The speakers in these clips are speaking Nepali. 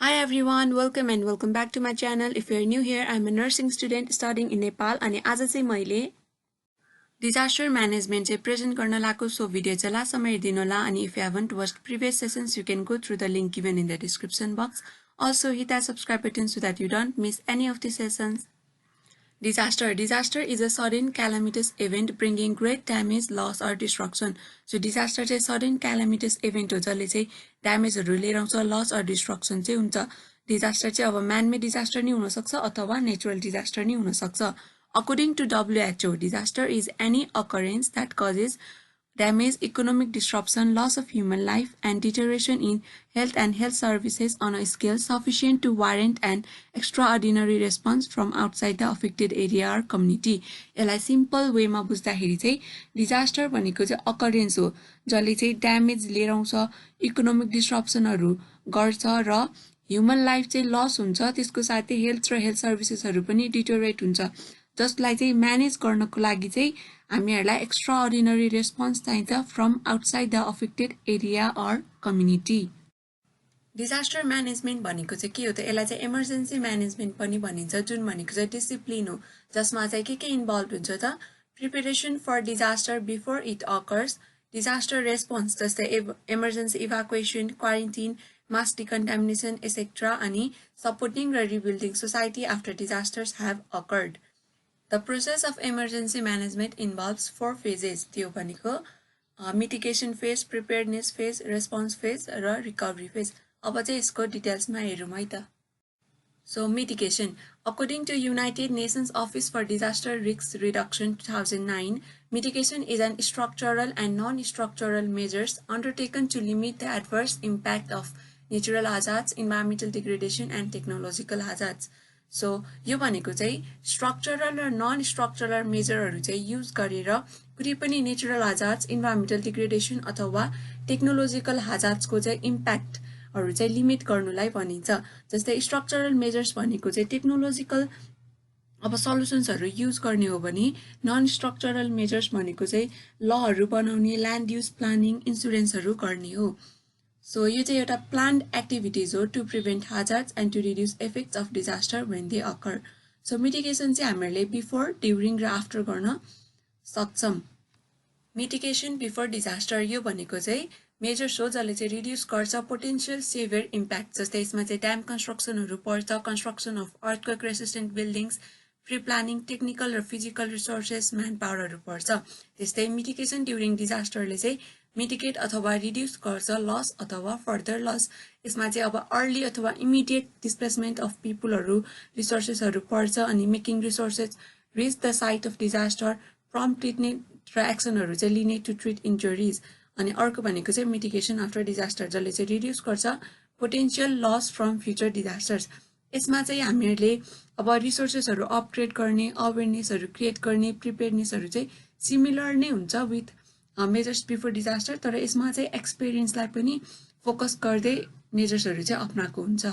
Hi everyone, welcome back to my channel. If you're new here, I'm a nursing student studying in Nepal अनि आज चाहिँ मैले disaster management चाहिँ present गर्न लागेको सो भिडियो चाहिँ लास्टसम्म हेरिदिनु होला अनि if you haven't watched previous sessions you can go through the link given in the description box. Also hit that subscribe button so that you don't miss any of the sessions. Disaster. Disaster is a sudden calamitous event bringing great damage, loss or destruction. So disaster चाहिँ sudden calamitous event हो जसले चाहिँ ड्यामेजहरु लिएर आउँछ, loss or destruction चाहिँ हुन्छ. Disaster चाहिँ अब man made disaster नि हुन सक्छ अथवा natural disaster नि हुन सक्छ. According to WHO, disaster is any occurrence that causes damage, economic disruption, loss of human life, and deterioration in health and health services on a scale sufficient to warrant an extraordinary response from outside the affected area or community. यसलाई सिम्पल वेमा बुझ्दाखेरि चाहिँ डिजास्टर भनेको चाहिँ अकरेन्स हो जसले चाहिँ ड्यामेज लिएर आउँछ, इकोनोमिक डिस्ट्रप्सनहरु गर्छ र ह्युमन लाइफ चाहिँ लस हुन्छ, त्यसको साथै हेल्थ र हेल्थ सर्भिसेसहरु पनि डिटोरेट हुन्छ, जसलाई चाहिँ म्यानेज गर्नको लागि चाहिँ हामीहरुलाई एक्स्ट्राअर्डिनरी रेस्पोन्स चाहिन्छ from outside the affected area or community. Disaster management भनेको चाहिँ के हो त? यसलाई चाहिँ इमर्जेन्सी म्यानेजमेन्ट पनि भनिन्छ, जुन भनेको चाहिँ डिसिप्लिन हो, जसमा चाहिँ के इन्भल्भ हुन्छ त? Preparation for disaster before it occurs, disaster response जस्तै emergency evacuation, quarantine, mass decontamination, etc. अनि supporting र rebuilding society after disasters have occurred. The process of emergency management involves 4 phases. त्यो भनेको mitigation phase, preparedness phase, response phase र recovery phase. अब चाहिँ यसको डिटेल्समा हेरौँ है त. So mitigation. According to United Nations Office for Disaster Risk Reduction 2009, mitigation is an structural and non-structural measures undertaken to limit the adverse impact of natural hazards, environmental degradation and technological hazards. So यो भनेको चाहिँ structural र non-structural measureहरु चाहिँ युज गरेर कुनै पनि natural hazards, environmental degradation अथवा technological hazards को चाहिँ impact हरु चाहिँ लिमिट गर्नुलाई भनिन्छ. जस्तै structural measures भनेको चाहिँ technological अब सल्युशन्सहरु युज गर्ने हो भने non-structural measures भनेको चाहिँ लहरु बनाउने, land use planning, इन्स्योरेन्सहरु गर्ने हो. So यो चाहिँ एउटा planned activities हो to prevent hazards and to reduce effects of disaster when they occur. So mitigation चाहिँ हामीहरुले before, during र after गर्न सक्छौं. Mitigation before disaster यो भनेको चाहिँ मेजर्स हो जसले चाहिँ रिड्युस गर्छ पोटेन्शियल सेभियर इम्प्याक्ट. जस्तै यसमा चाहिँ ड्याम कन्स्ट्रक्सनहरु पर्छ, construction of earthquake resistant buildings, pre planning, technical र फिजिकल रिसोर्सेस, म्यान पावरहरु पर्छ. त्यस्तै मिटिगेसन ड्युरिङ डिजास्टरले चाहिँ मिटिगेट अथवा रिड्युस गर्छ लस अथवा फर्दर लस. यसमा चाहिँ अब अर्ली अथवा इमिडिएट डिस्प्लेसमेन्ट अफ पिपलहरु, रिसोर्सेसहरु पर्छ अनि making resources rich the site of disaster, prompt treatment र एक्सनहरु चाहिँ लिने टु ट्रिट इन्जुरीज. अनि अर्को भनेको चाहिँ मिटिगेसन आफ्टर डिजास्टर जसले चाहिँ रिड्युस गर्छ potential loss from future disasters. यसमा चाहिँ हामीहरुले अब रिसोर्सेसहरु अपग्रेड गर्ने, अवेयरनेसहरु क्रिएट गर्ने, प्रिपेयरनेसहरु चाहिँ सिमिलर नै हुन्छ विथ मेजर्स बिफोर डिजास्टर, तर यसमा चाहिँ एक्सपिरियन्सलाई पनि फोकस गर्दै मेजर्सहरु चाहिँ अपनाएको हुन्छ.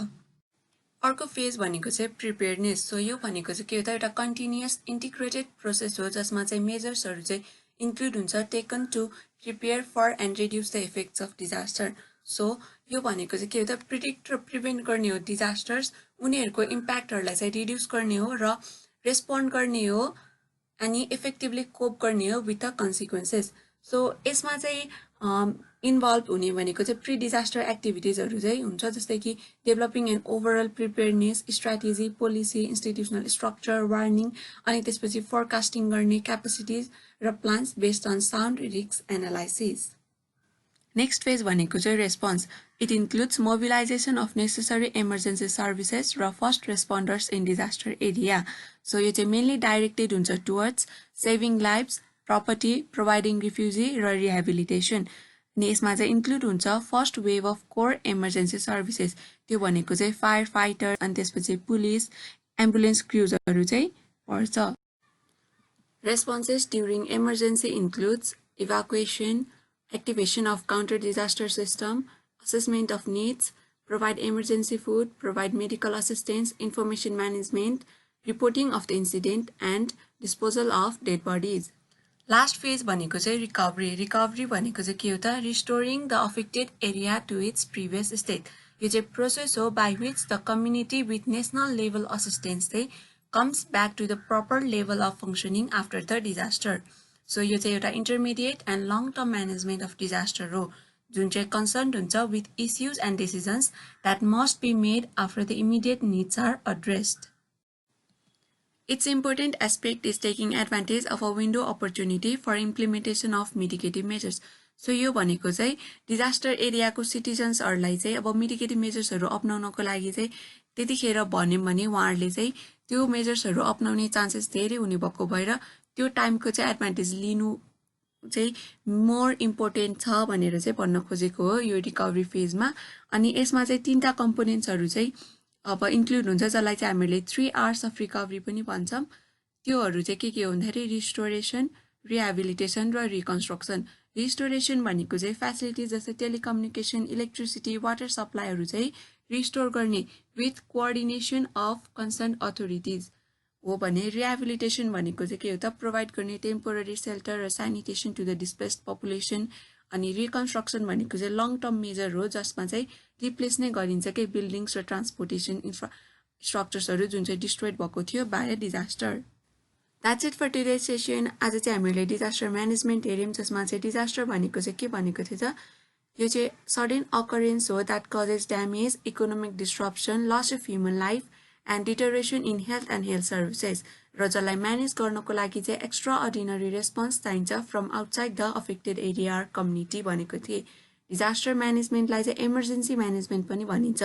अर्को फेज भनेको चाहिँ प्रिपेयरनेस. सो यो भनेको चाहिँ के हो त? एउटा कन्टिन्युअस इन्टिग्रेटेड प्रोसेस हो जसमा चाहिँ मेजर्सहरु चाहिँ इन्क्लुड हुन्छ taken to prepare for and reduce the effects of disaster. So यो भनेको चाहिँ के हो त? प्रिडिक्ट र प्रिभेन्ट गर्ने हो डिजास्टर्स, उनीहरुको इम्प्याक्टहरुलाई चाहिँ रिड्युस गर्ने हो र रेस्पोन्ड गर्ने हो अनि इफेक्टिभली कोप गर्ने हो विथ द कन्सिक्वेन्सेस. सो यसमा चाहिँ इन्भल्भ हुने भनेको चाहिँ प्री डिजास्टर एक्टिभिटिजहरु चाहिँ हुन्छ, जस्तै कि developing and overall preparedness strategy, policy, institutional structure, warning, अनि त्यसपछि फोरकास्टिङ गर्ने क्यापेसिटिज र plans based on sound risk analysis. Next phase भनेको चाहिँ response. It includes mobilisation of necessary emergency services र first responders in disaster area. So यो चाहिँ मेनली डाइरेक्टेड हुन्छ towards saving lifes, property, providing refugee र rehabilitation. अनि यसमा चाहिँ इन्क्लुड हुन्छ first wave of core emergency services. त्यो भनेको चाहिँ फायर फाइटर अनि त्यसपछि पुलिस, एम्बुलेन्स क्रुजहरु चाहिँ पर्छ. Responses during emergency includes evacuation, activation of counter disaster system, assessment of needs, provide emergency food, provide medical assistance, information management, reporting of the incident and disposal of dead bodies. Last phase भनेको चाहिँ रिकभरी. रिकभरी भनेको चाहिँ के हो त? Restoring the affected area to its previous state. यो चाहिँ प्रोसेस हो by which the community with national level assistance चाहिँ comes back to the proper level of functioning after the disaster. So यो चाहिँ एउटा intermediate and long term management of disaster हो जुन चाहिँ कन्सर्न हुन्छ with issues and decisions that must be made after the immediate needs are addressed. Its important aspect is taking advantage of a window opportunity for implementation of mitigative measures. So यो भनेको चाहिँ डिजास्टर एरियाको सिटिजन्सहरूलाई चाहिँ अब मिटिगेटिभ मेजर्सहरू अपनाउनको लागि चाहिँ त्यतिखेर भन्यौँ भने उहाँहरूले चाहिँ त्यो मेजर्सहरू अपनाउने चान्सेस धेरै हुने भएको भएर त्यो टाइमको चाहिँ एडभान्टेज लिनु चाहिँ मोर इम्पोर्टेन्ट छ भनेर चाहिँ भन्न खोजेको हो यो रिकभरी फेजमा. अनि यसमा चाहिँ 3टा कम्पोनेन्ट्सहरू चाहिँ अब इन्क्लुड हुन्छ जसलाई चाहिँ हामीले 3 आवर्स अफ रिकभरी पनि भन्छौँ. त्योहरू चाहिँ के हो भन्दाखेरि रिस्टोरेसन, रिहेबिलिटेसन र रिकन्स्ट्रक्सन. रिस्टोरेसन भनेको चाहिँ फेसिलिटिज जस्तै टेलिकम्युनिकेसन, इलेक्ट्रिसिटी, वाटर सप्लाईहरू चाहिँ रिस्टोर गर्ने with coordination of concern authorities हो भने रिहेबिलिटेसन भनेको चाहिँ के हो त प्रोभाइड गर्ने टेम्पोररी सेल्टर र sanitation to the displaced population. अनि रिकन्स्ट्रक्सन भनेको चाहिँ लङ टर्म मेजर हो जसमा चाहिँ रिप्लेस नै गरिन्छ कि बिल्डिङ्स र ट्रान्सपोर्टेसन इन्फ्रास्ट्रक्चर्सहरू जुन चाहिँ डिस्ट्रोयड भएको थियो by disaster. That's it for today session. आज चाहिँ हामीले डिजास्टर म्यानेजमेन्ट हेऱ्यौँ जसमा चाहिँ डिजास्टर भनेको चाहिँ के भनेको थियो त यो चाहिँ सडन अकरेन्स हो that causes damage, economic disruption, loss of human life and deterioration in health and health services र जसलाई म्यानेज गर्नको लागि चाहिँ एक्स्ट्रा अर्डिनरी रेस्पोन्स चाहिन्छ from outside the affected area community भनेको थिएँ. डिजास्टर म्यानेजमेन्टलाई चाहिँ इमर्जेन्सी म्यानेजमेन्ट पनि भनिन्छ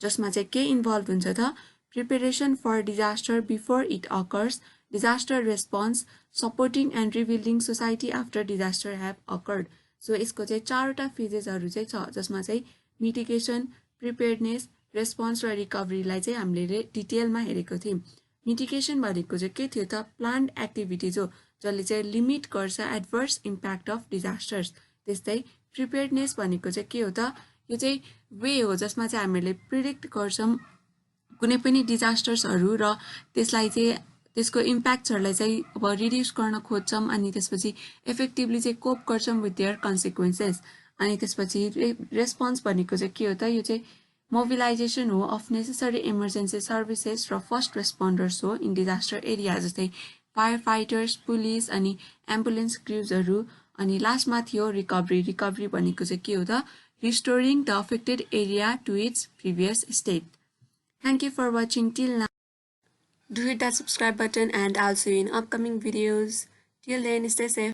जसमा चाहिँ के इन्भल्भ हुन्छ त preparation for disaster before it occurs, disaster response, supporting and rebuilding society after disaster have occurred. So यसको चाहिँ 4वटा फेजेसहरू चाहिँ छ जसमा चाहिँ मिटिगेसन, प्रिपेयर्डनेस, रेस्पोन्स र रिकभरीलाई चाहिँ हामीले डिटेलमा हेरेको थियौँ. मिटिगेसन भनेको चाहिँ के थियो त प्लान्ड एक्टिभिटिज हो जसले चाहिँ लिमिट गर्छ एडभर्स इम्प्याक्ट अफ डिजास्टर्स. त्यस्तै प्रिपेयर्डनेस भनेको चाहिँ के हो त यो चाहिँ वे हो जसमा चाहिँ हामीले प्रिडिक्ट गर्छौँ कुनै पनि डिजास्टर्सहरू र त्यसलाई चाहिँ त्यसको इम्प्याक्ट्सहरूलाई चाहिँ अब रिड्युस गर्न खोज्छौँ अनि त्यसपछि इफेक्टिभली चाहिँ कोप गर्छौँ विथ देयर कन्सिक्वेन्सेस. अनि त्यसपछि रेस्पोन्स भनेको चाहिँ के हो त यो चाहिँ मोबिलाइजेसन हो अफ नेसेसरी इमर्जेन्सी सर्भिसेस र फर्स्ट रेस्पोन्डर्स हो इन डिजास्टर एरिया जस्तै फायर फाइटर्स, पुलिस अनि एम्बुलेन्स क्रुजहरू. अनि लास्टमा थियो रिकभरी भनेको चाहिँ के हो त restoring the affected area to its previous state. Thank you for watching till now. Do hit that subscribe button and I'll see you in upcoming videos. Till then, stay safe.